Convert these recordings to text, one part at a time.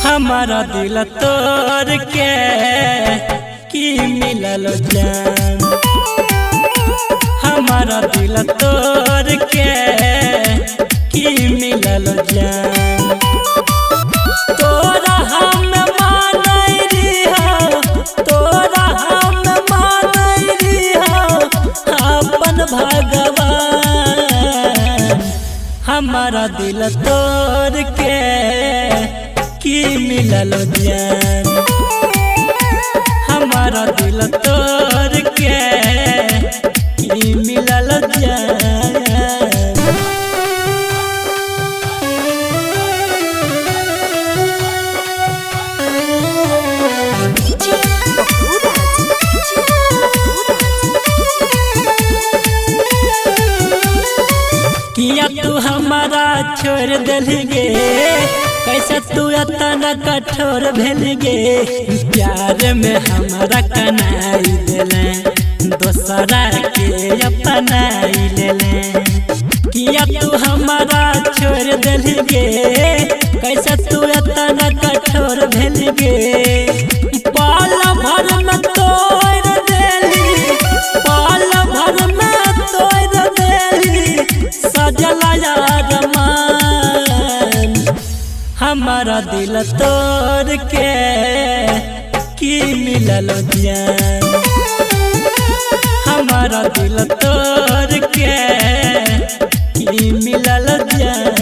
हमारा दिल तोड़ के की मिलल जान, हमारा दिल तोड़ के की मिलल जान। तोरा हम मानई रिहा, तोरा हम मानई रिहा अपन भगवान। हमारा दिल तोड़ के की मिलल जान, हमारा दिल तोड़ के की मिलल जान। किया तू हमारा छोड़ दिलगे, कैसे तू इतना कठोर भेल गे। प्यार में हमारा कनाई देले, दोसरा के अपनाई लेले। किया तू हमारा छोड़ दिलगे, कैसे तू इतना कठोर भेल गे। पाल भर में तोड़ देली, पाल भर में तोड़ देली सजला यार मान। हमारा दिल तोड़ के की मिलल जान, हमारा दिल तोड़ के की मिलल जान।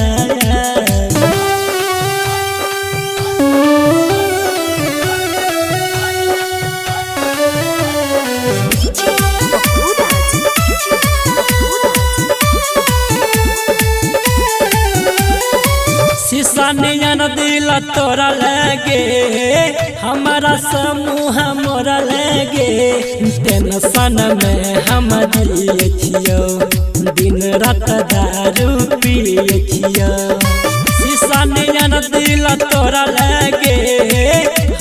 नियन दिल तोरा लगे, हमारा समूह मोरा लगे। टेंशन में हम जिए छियो, दिन रात दारू पिए छियो। शीशा नियन दिल तोरा लगे,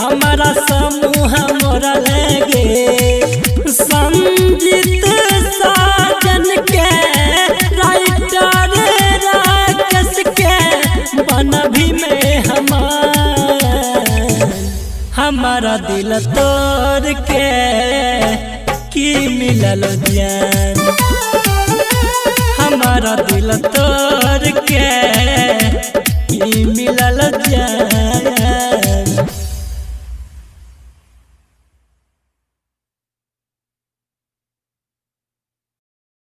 हमारा समूह मोरा लगे। संजीत साजन के राइटर राकेश के बन भी में हमारा दिल तोड़ के की मिलल जान, हमारा दिल तोड़ के की मिलल जान।